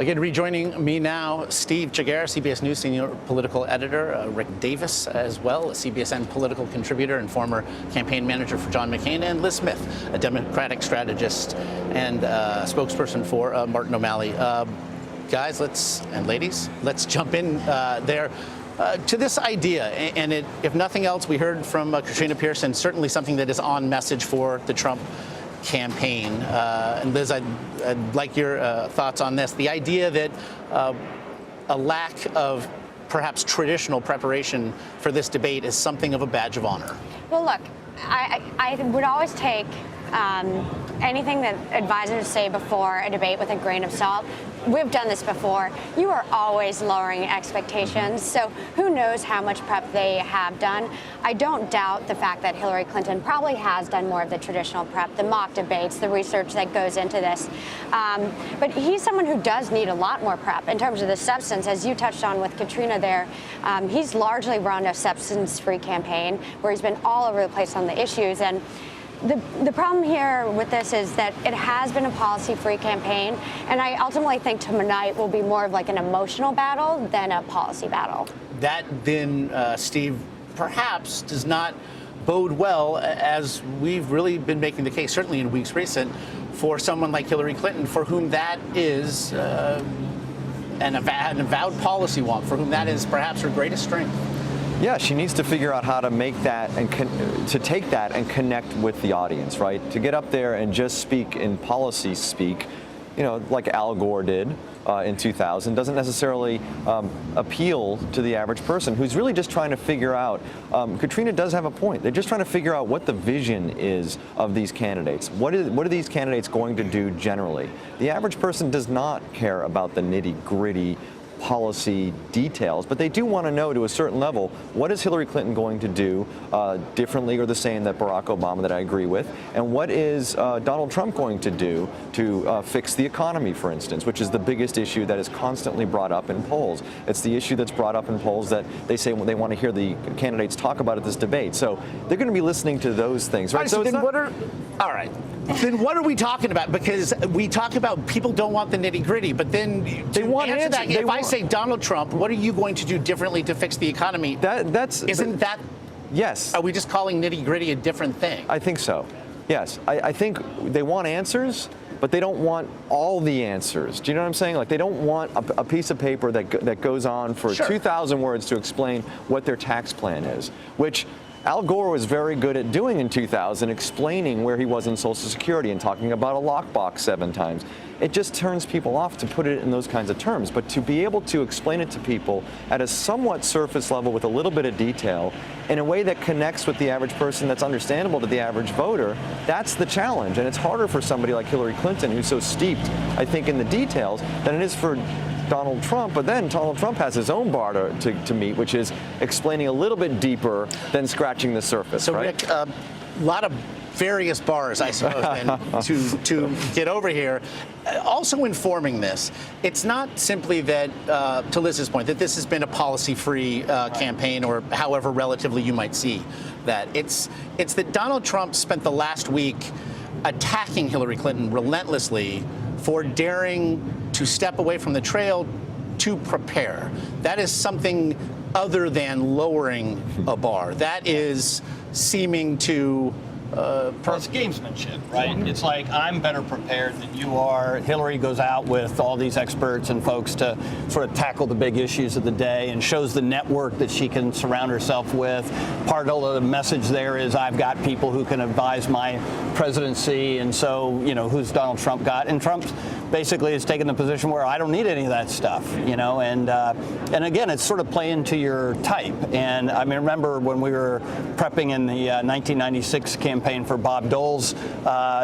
Again, rejoining me now, Steve Chaggaris, CBS News senior political editor, Rick Davis as well, a CBSN political contributor and former campaign manager for John McCain, and Liz Smith, a Democratic strategist and spokesperson for Martin O'Malley. Guys, and ladies, let's jump in there. To this idea, and if nothing else, we heard from Katrina Pearson, certainly something that is on message for the Trump campaign. And Liz, I'd like your thoughts on this. The idea that a lack of perhaps traditional preparation for this debate is something of a badge of honor. Well, look, I would always take anything that advisors say before a debate with a grain of salt. We've done this before. You are always lowering expectations, so who knows how much prep they have done. I don't doubt the fact that Hillary Clinton probably has done more of the traditional prep, the mock debates, the research that goes into this. But he's someone who does need a lot more prep in terms of the substance, as you touched on with Katrina there. He's largely run a substance-free campaign where he's been all over the place on the issues. And the problem here with this is that it has been a policy-free campaign, and I ultimately think tonight will be more of like an emotional battle than a policy battle. That then, Steve, perhaps does not bode well, as we've really been making the case, certainly in weeks recent, for someone like Hillary Clinton, for whom that is an avowed policy wonk, for whom that is perhaps her greatest strength. Yeah, she needs to figure out how to make that and to take that and connect with the audience, right? To get up there and just speak in policy speak, you know, like Al Gore did in 2000, doesn't necessarily appeal to the average person who's really just trying to figure out. Katrina does have a point. They're just trying to figure out what the vision is of these candidates. What are these candidates going to do generally? The average person does not care about the nitty-gritty policy details, but they do want to know to a certain level, what is Hillary Clinton going to do differently or the same that Barack Obama, that I agree with, and what is Donald Trump going to do to fix the economy, for instance, which is the biggest issue that is constantly brought up in polls. It's the issue that's brought up in polls that they say they want to hear the candidates talk about at this debate. So they're going to be listening to those things, right? All right. Then what are we talking about? Because we talk about people don't want the nitty-gritty, but then they want answer that. If I say Donald Trump, what are you going to do differently to fix the economy? Yes. Are we just calling nitty-gritty a different thing? I think so. Yes. I think they want answers, but they don't want all the answers. Do you know what I'm saying? Like, they don't want a piece of paper that goes on for 2,000 words to explain what their tax plan is, which Al Gore was very good at doing in 2000, explaining where he was in Social Security and talking about a lockbox 7 times. It just turns people off to put it in those kinds of terms. But to be able to explain it to people at a somewhat surface level with a little bit of detail in a way that connects with the average person, that's understandable to the average voter, that's the challenge. And it's harder for somebody like Hillary Clinton, who's so steeped, I think, in the details, than it is for Donald Trump. But then Donald Trump has his own bar to meet, which is explaining a little bit deeper than scratching the surface. So, right? Rick, a lot of various bars, I suppose, then, to get over here. Also informing this, it's not simply that, to Liz's point, that this has been a policy-free campaign, or however relatively you might see that. It's that Donald Trump spent the last week attacking Hillary Clinton relentlessly for daring to step away from the trail to prepare. That is something other than lowering a bar. That is seeming to it's gamesmanship, right? It's like, I'm better prepared than you are. Hillary goes out with all these experts and folks to sort of tackle the big issues of the day, and shows the network that she can surround herself with. Part of the message there is, I've got people who can advise my presidency, and so, you know, who's Donald Trump got? And Trump basically has taken the position where I don't need any of that stuff, you know, and again, it's sort of playing to your type. And I mean, remember when we were prepping in the 1996 campaign for Bob Dole's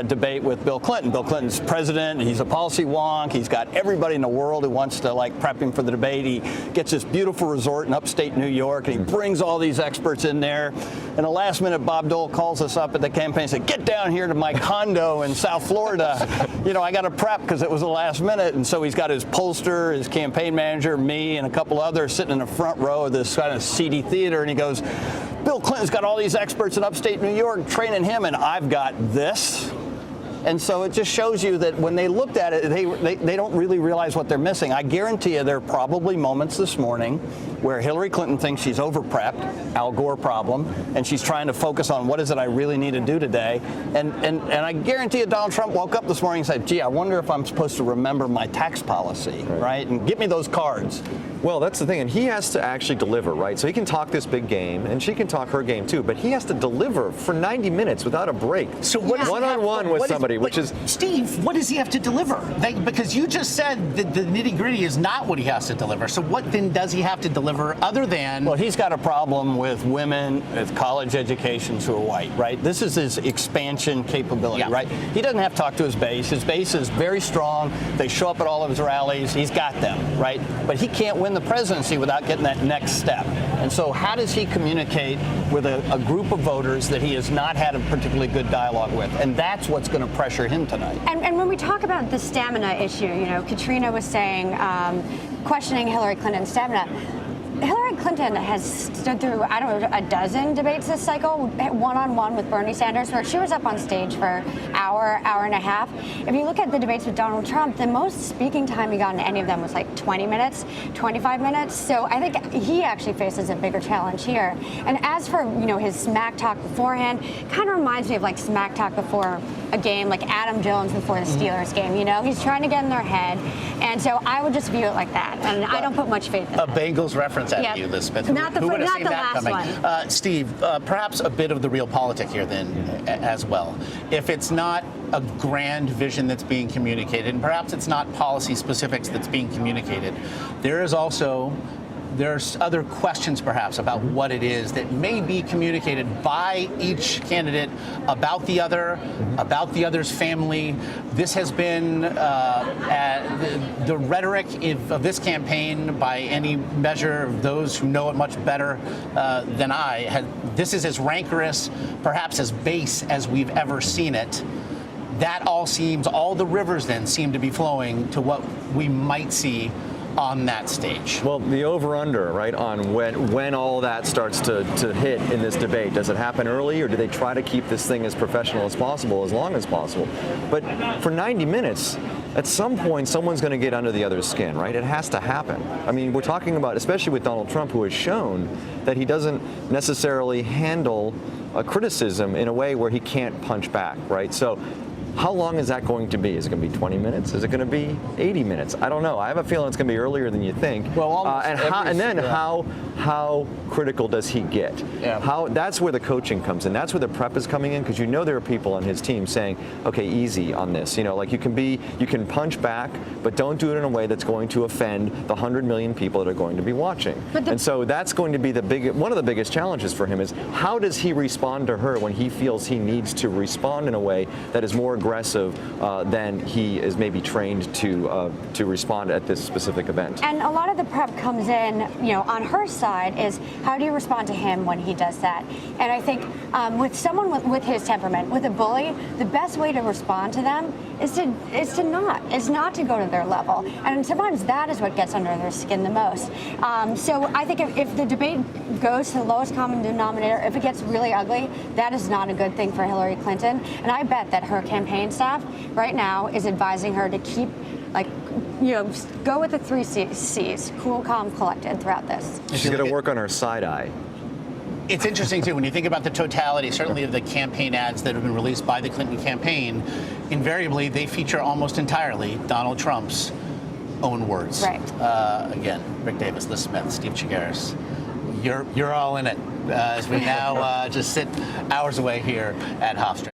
debate with Bill Clinton. Bill Clinton's president, he's a policy wonk, he's got everybody in the world who wants to like prep him for the debate. He gets this beautiful resort in upstate New York, and he brings all these experts in there. And the last minute, Bob Dole calls us up at the campaign and said, get down here to my condo in South Florida. You know, I got to prep because it was the last minute. And so he's got his pollster, his campaign manager, me, and a couple others sitting in the front row of this kind of seedy theater. And he goes, Bill Clinton's got all these experts in upstate New York training him, and I've got this. And so it just shows you that when they looked at it, they don't really realize what they're missing. I guarantee you there are probably moments this morning where Hillary Clinton thinks she's over-prepped, Al Gore problem, and she's trying to focus on what is it I really need to do today. And I guarantee you Donald Trump woke up this morning and said, gee, I wonder if I'm supposed to remember my tax policy, right? And get me those cards. Well, that's the thing, and he has to actually deliver, right? So he can talk this big game, and she can talk her game too, but he has to deliver for 90 minutes without a break. So what does one-on-one with somebody, which is... Steve, what does he have to deliver? Because you just said that the nitty-gritty is not what he has to deliver. So what then does he have to deliver other than... Well, he's got a problem with women with college educations who are white, right? This is his expansion capability, right? He doesn't have to talk to his base. His base is very strong. They show up at all of his rallies. He's got them, right? But he can't win the presidency without getting that next step. And so how does he communicate with a group of voters that he has not had a particularly good dialogue with? And that's what's going to pressure him tonight. And when we talk about the stamina issue, you know, Katrina was saying, questioning Hillary Clinton's stamina. Hillary Clinton has stood through, I don't know, a dozen debates this cycle, one-on-one with Bernie Sanders, where she was up on stage for an hour, hour and a half. If you look at the debates with Donald Trump, the most speaking time he got in any of them was like 20 minutes, 25 minutes. So I think he actually faces a bigger challenge here. And as for, you know, his smack talk beforehand, kind of reminds me of like smack talk before a game, like Adam Jones before the Steelers game. You know, he's trying to get in their head. And so I would just view it like that. And I don't put much faith in a that. Bengals reference at you, Elizabeth. Not the, Who would have not seen the that last coming? one. Steve, perhaps a bit of the real politic here then as well. If it's not a grand vision that's being communicated, and perhaps it's not policy specifics that's being communicated, there's other questions perhaps about what it is that may be communicated by each candidate about the other, about the other's family. This has been the rhetoric of this campaign by any measure of those who know it much better than I. This is as rancorous, perhaps as base as we've ever seen it. That all the rivers then seem to be flowing to what we might see on that stage. Well, the over-under, right, on when all that starts to hit in this debate. Does it happen early, or do they try to keep this thing as professional as possible, as long as possible? But for 90 minutes, at some point, someone's going to get under the other's skin, right? It has to happen. I mean, we're talking about, especially with Donald Trump, who has shown that he doesn't necessarily handle a criticism in a way where he can't punch back, right? So how long is that going to be? Is it going to be 20 minutes? Is it going to be 80 minutes? I don't know. I have a feeling it's going to be earlier than you think. Well, how critical does he get? Yeah. That's where the coaching comes in. That's where the prep is coming in, because you know there are people on his team saying, okay, easy on this. You know, like you can punch back, but don't do it in a way that's going to offend the 100 million people that are going to be watching. And so that's going to be one of the biggest challenges for him, is how does he respond to her when he feels he needs to respond in a way that is more aggressive than he is maybe trained to respond at this specific event. And a lot of the prep comes in, you know, on her side is how do you respond to him when he does that? And I think with someone with his temperament, with a bully, the best way to respond to them is not to go to their level. And sometimes that is what gets under their skin the most. So I think if the debate goes to the lowest common denominator, if it gets really ugly, that is not a good thing for Hillary Clinton. And I bet that her campaign staff right now is advising her to keep, go with the 3 C's, cool, calm, collected throughout this. She's going to work on her side eye. It's interesting, too, when you think about the totality, certainly of the campaign ads that have been released by the Clinton campaign, invariably they feature almost entirely Donald Trump's own words. Right. Again, Rick Davis, Liz Smith, Steve Chaggaris, you're all in it as we now just sit hours away here at Hofstra.